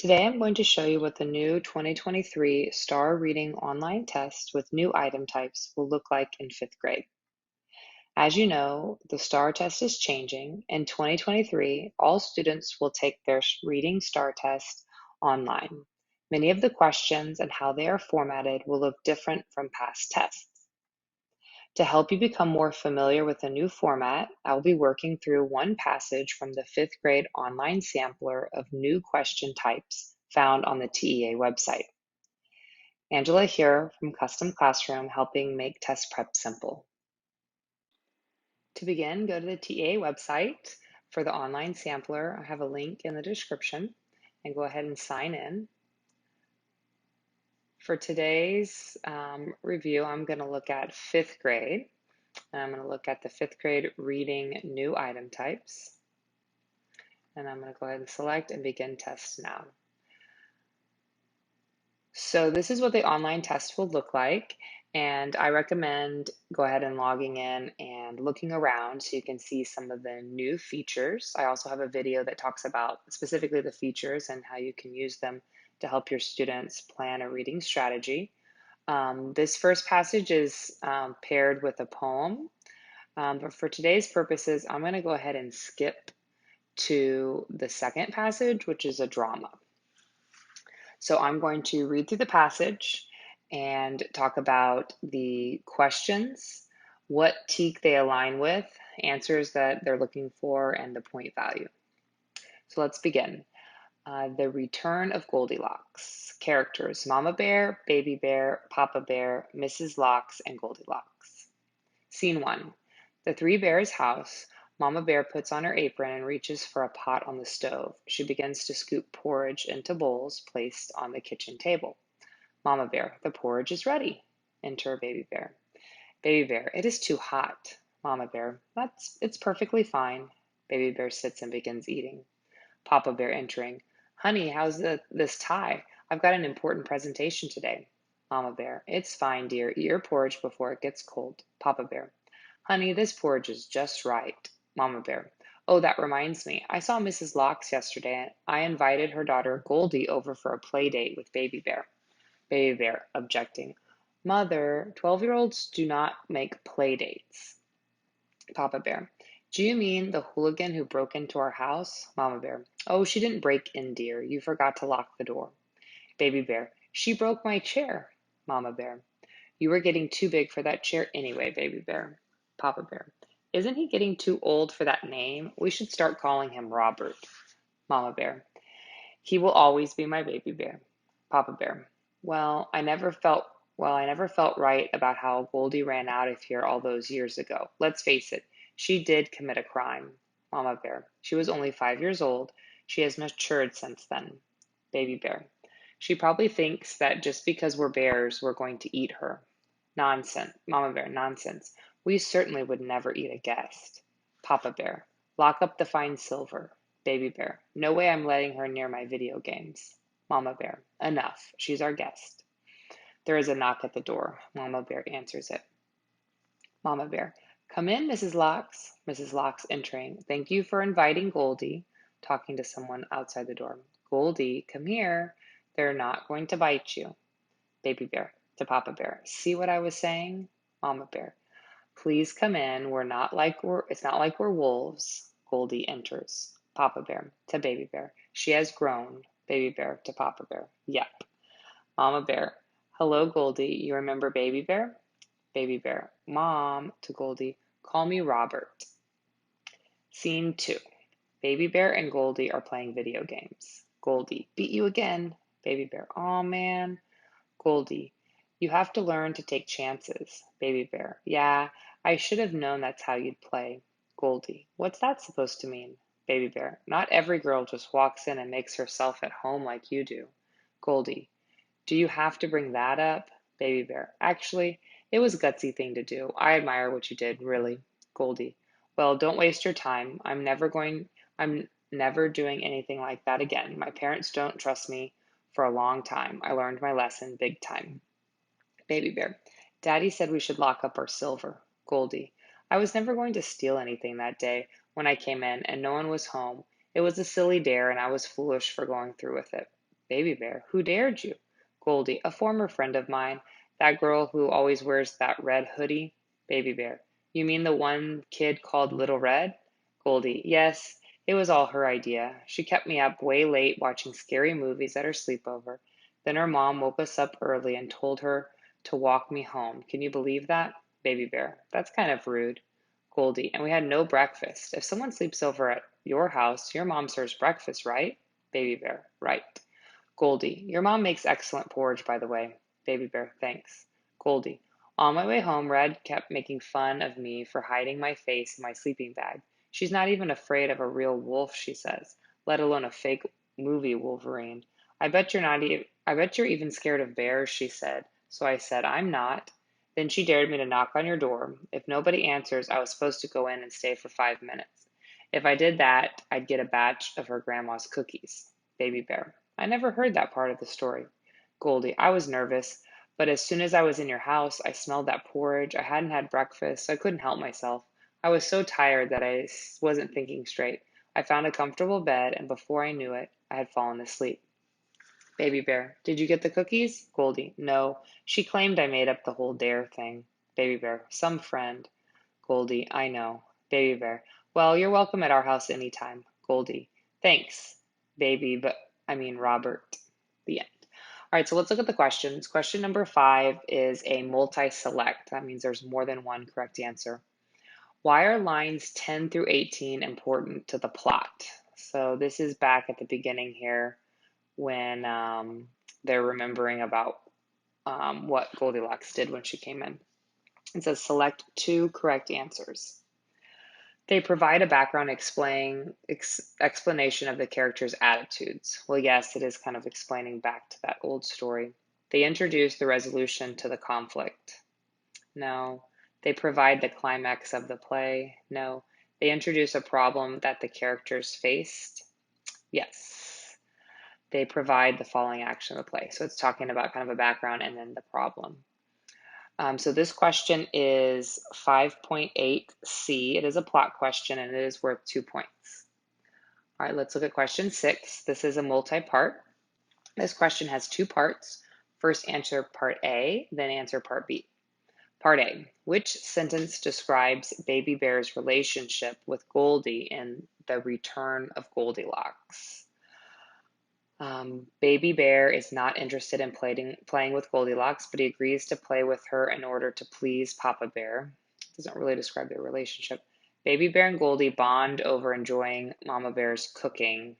Today I'm going to show you what the new 2023 STAAR Reading Online test with new item types will look like in 5th grade. As you know, the STAAR test is changing. In 2023, all students will take their Reading STAAR test online. Many of the questions and how they are formatted will look different from past tests. To help you become more familiar with the new format, I'll be working through one passage from the 5th grade online sampler of new question types found on the TEA website. Angela here from Custom Classroom, helping make test prep simple. To begin, go to the TEA website for the online sampler. I have a link in the description, and go ahead and sign in. For today's review, I'm going to look at 5th grade. And I'm going to look at the 5th grade reading new item types. And I'm going to go ahead and select and begin test now. So this is what the online test will look like. And I recommend go ahead and logging in and looking around so you can see some of the new features. I also have a video that talks about specifically the features and how you can use them to help your students plan a reading strategy. This first passage is paired with a poem. But for today's purposes, I'm going to go ahead and skip to the second passage, which is a drama. So I'm going to read through the passage and talk about the questions, what teak they align with, answers that they're looking for, and the point value. So let's begin. The Return of Goldilocks. Characters: Mama Bear, Baby Bear, Papa Bear, Mrs. Locks, and Goldilocks. Scene 1. The Three Bears' house. Mama Bear puts on her apron and reaches for a pot on the stove. She begins to scoop porridge into bowls placed on the kitchen table. Mama Bear: the porridge is ready. Enter Baby Bear. Baby Bear: it is too hot. Mama Bear: it's perfectly fine. Baby Bear sits and begins eating. Papa Bear entering. Honey, how's this tie? I've got an important presentation today. Mama Bear: it's fine, dear. Eat your porridge before it gets cold. Papa Bear: honey, this porridge is just right. Mama Bear: oh, that reminds me. I saw Mrs. Locks yesterday. I invited her daughter Goldie over for a play date with Baby Bear. Baby Bear objecting. Mother, 12-year-olds do not make play dates. Papa Bear: do you mean the hooligan who broke into our house? Mama Bear: oh, she didn't break in, dear. You forgot to lock the door. Baby Bear: she broke my chair. Mama Bear: you were getting too big for that chair anyway, Baby Bear. Papa Bear: isn't he getting too old for that name? We should start calling him Robert. Mama Bear: he will always be my Baby Bear. Papa Bear: I never felt right about how Goldie ran out of here all those years ago. Let's face it, she did commit a crime. Mama Bear: she was only 5 years old. She has matured since then. Baby Bear: she probably thinks that just because we're bears, we're going to eat her. Nonsense. Mama Bear: nonsense. We certainly would never eat a guest. Papa Bear: lock up the fine silver. Baby Bear: no way I'm letting her near my video games. Mama Bear: enough. She's our guest. There is a knock at the door. Mama Bear answers it. Mama Bear: come in, Mrs. Locks. Mrs. Locks entering. Thank you for inviting Goldie. Talking to someone outside the door. Goldie, come here. They're not going to bite you. Baby Bear to Papa Bear: see what I was saying? Mama Bear: please come in. It's not like we're wolves. Goldie enters. Papa Bear to Baby Bear: she has grown. Baby Bear to Papa Bear: yep. Mama Bear: hello, Goldie. You remember Baby Bear? Baby Bear: Mom to Goldie: call me Robert. Scene 2. Baby Bear and Goldie are playing video games. Goldie: beat you again. Baby Bear: aw, man. Goldie: you have to learn to take chances. Baby Bear: yeah, I should have known that's how you'd play. Goldie: what's that supposed to mean? Baby Bear: not every girl just walks in and makes herself at home like you do. Goldie: do you have to bring that up? Baby Bear: actually, it was a gutsy thing to do. I admire what you did, really. Goldie: well, don't waste your time. I'm never doing anything like that again. My parents don't trust me for a long time. I learned my lesson big time. Baby Bear: Daddy said we should lock up our silver. Goldie: I was never going to steal anything that day when I came in and no one was home. It was a silly dare and I was foolish for going through with it. Baby Bear, who dared you? Goldie, a former friend of mine. That girl who always wears that red hoodie. Baby Bear, you mean the one kid called Little Red? Goldie, yes, it was all her idea. She kept me up way late watching scary movies at her sleepover. Then her mom woke us up early and told her to walk me home. Can you believe that? Baby Bear, that's kind of rude. Goldie, and we had no breakfast. If someone sleeps over at your house, your mom serves breakfast, right? Baby Bear, right. Goldie, your mom makes excellent porridge, by the way. Baby Bear, thanks. Goldie, on my way home, Red kept making fun of me for hiding my face in my sleeping bag. She's not even afraid of a real wolf, she says, let alone a fake movie Wolverine. I bet you're even scared of bears, she said. So I said, I'm not. Then she dared me to knock on your door. If nobody answers, I was supposed to go in and stay for 5 minutes. If I did that, I'd get a batch of her grandma's cookies. Baby Bear, I never heard that part of the story. Goldie, I was nervous, but as soon as I was in your house, I smelled that porridge. I hadn't had breakfast, so I couldn't help myself. I was so tired that I wasn't thinking straight. I found a comfortable bed, and before I knew it, I had fallen asleep. Baby Bear, did you get the cookies? Goldie, no. She claimed I made up the whole dare thing. Baby Bear, some friend. Goldie, I know. Baby Bear, well, you're welcome at our house anytime. Goldie, thanks, baby, but I mean Robert. The end. All right, so let's look at the questions. Question number 5 is a multi-select. That means there's more than one correct answer. Why are lines 10 through 18 important to the plot? So this is back at the beginning here when they're remembering about what Goldilocks did when she came in. It says select 2 correct answers. They provide a background explanation of the character's attitudes. Well, yes, it is kind of explaining back to that old story. They introduce the resolution to the conflict. No. They provide the climax of the play. No. They introduce a problem that the characters faced. Yes. They provide the following action of the play. So it's talking about kind of a background and then the problem. So this question is 5.8C. It is a plot question and it is worth 2 points. All right, let's look at question 6. This is a multi-part. This question has 2 parts. First answer part A, then answer part B. Part A, which sentence describes Baby Bear's relationship with Goldie in The Return of Goldilocks? Baby Bear is not interested in playing with Goldilocks, but he agrees to play with her in order to please Papa Bear. Doesn't really describe their relationship. Baby Bear and Goldie bond over enjoying Mama Bear's cooking.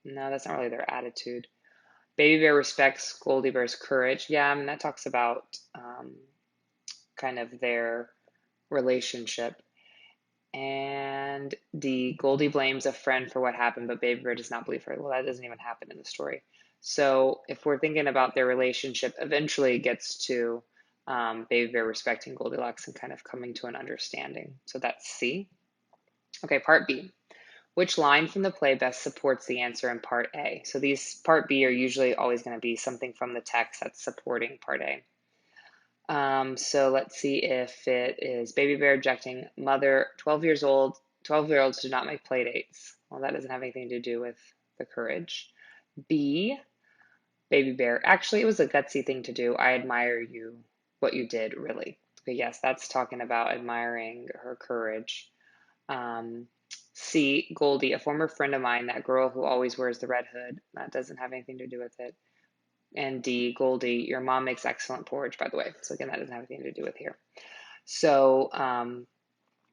No, that's not really their attitude. Baby Bear respects Goldie Bear's courage. Yeah, I mean, that talks about kind of their relationship. And D, Goldie blames a friend for what happened, but Baby Bear does not believe her. Well, that doesn't even happen in the story. So if we're thinking about their relationship, eventually it gets to Baby Bear respecting Goldilocks and kind of coming to an understanding. So that's C. Okay, part B. Which line from the play best supports the answer in part A? So these part B are usually always going to be something from the text that's supporting part A. So let's see if it is Baby Bear objecting, mother, 12-year-olds do not make play dates. Well, that doesn't have anything to do with the courage. B, Baby Bear, actually, it was a gutsy thing to do. I admire you, what you did, really. But yes, that's talking about admiring her courage. C, Goldie, a former friend of mine, that girl who always wears the red hood. That doesn't have anything to do with it. And D, Goldie, your mom makes excellent porridge, by the way. So again, that doesn't have anything to do with here. So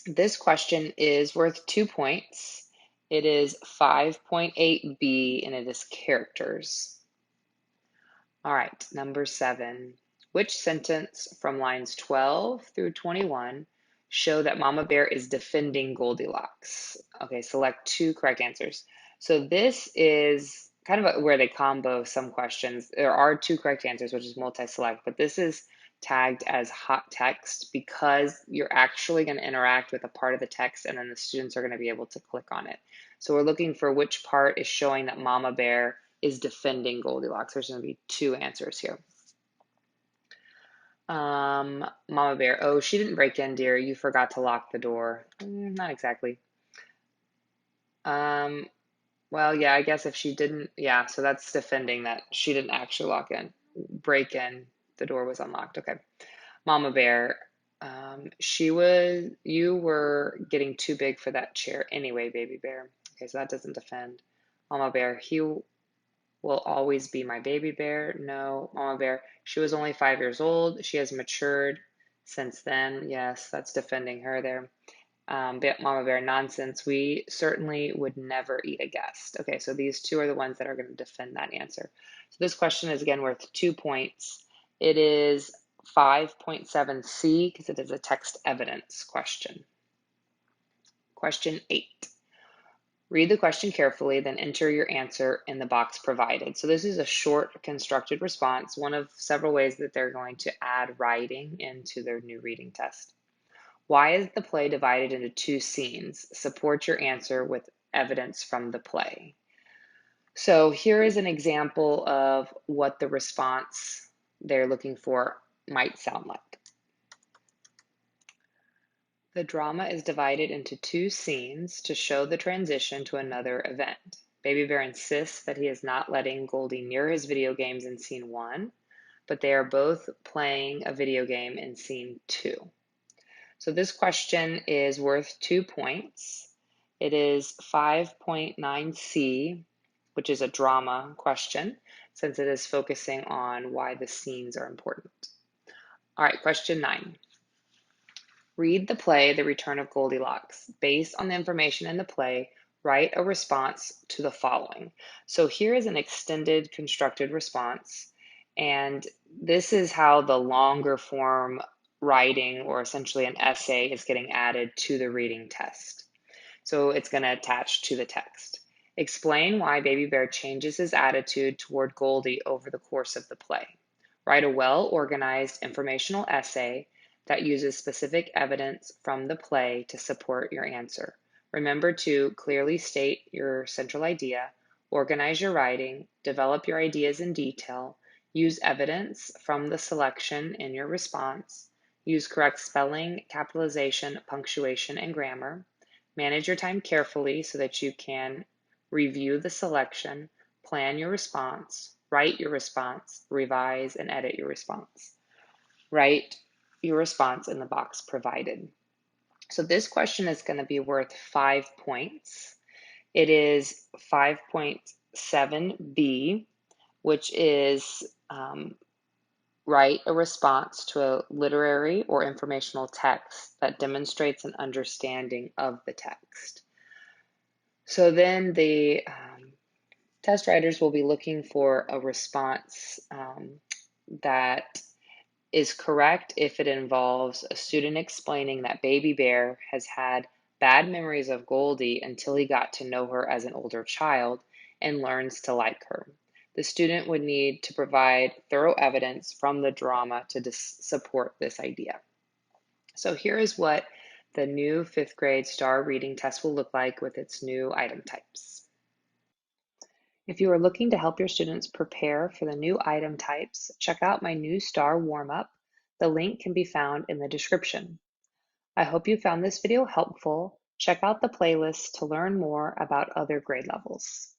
this question is worth 2 points. It is 5.8B and it is characters. All right, number 7. Which sentence from lines 12 through 21 show that Mama Bear is defending Goldilocks? Okay, select 2 correct answers. So this is kind of where they combo some questions. There are 2 correct answers, which is multi-select, but this is tagged as hot text because you're actually going to interact with a part of the text and then the students are going to be able to click on it. So we're looking for which part is showing that Mama Bear is defending Goldilocks. There's going to be 2 answers here. Mama Bear, oh, she didn't break in, dear. You forgot to lock the door. Not exactly. Well, yeah, I guess if she didn't, yeah, so that's defending that she didn't actually break in, the door was unlocked. Okay. Mama Bear, you were getting too big for that chair anyway, Baby Bear. Okay, so that doesn't defend. Mama Bear, he will always be my baby bear. No, Mama Bear, she was only 5 years old. She has matured since then. Yes, that's defending her there. Mama Bear, nonsense. We certainly would never eat a guest. Okay, so these two are the ones that are going to defend that answer. So this question is again worth 2 points. It is 5.7C because it is a text evidence question. Question 8. Read the question carefully, then enter your answer in the box provided. So this is a short constructed response, one of several ways that they're going to add writing into their new reading test. Why is the play divided into 2 scenes? Support your answer with evidence from the play. So here is an example of what the response they're looking for might sound like. The drama is divided into 2 scenes to show the transition to another event. Baby Bear insists that he is not letting Goldie near his video games in scene 1, but they are both playing a video game in scene 2. So this question is worth 2 points. It is 5.9C, which is a drama question, since it is focusing on why the scenes are important. All right, question 9. Read the play, The Return of Goldilocks. Based on the information in the play, write a response to the following. So here is an extended constructed response, and this is how the longer form writing, or essentially an essay, is getting added to the reading test. So it's going to attach to the text. Explain why Baby Bear changes his attitude toward Goldie over the course of the play. Write a well-organized informational essay that uses specific evidence from the play to support your answer. Remember to clearly state your central idea, organize your writing, develop your ideas in detail, use evidence from the selection in your response, use correct spelling, capitalization, punctuation, and grammar. Manage your time carefully so that you can review the selection, plan your response, write your response, revise and edit your response. Write your response in the box provided. So this question is going to be worth 5 points. It is 5.7B, which is write a response to a literary or informational text that demonstrates an understanding of the text. So then the test writers will be looking for a response that is correct if it involves a student explaining that Baby Bear has had bad memories of Goldie until he got to know her as an older child and learns to like her. The student would need to provide thorough evidence from the drama to support this idea. So here is what the new 5th grade STAAR reading test will look like with its new item types. If you are looking to help your students prepare for the new item types, check out my new STAAR warm-up. The link can be found in the description. I hope you found this video helpful. Check out the playlist to learn more about other grade levels.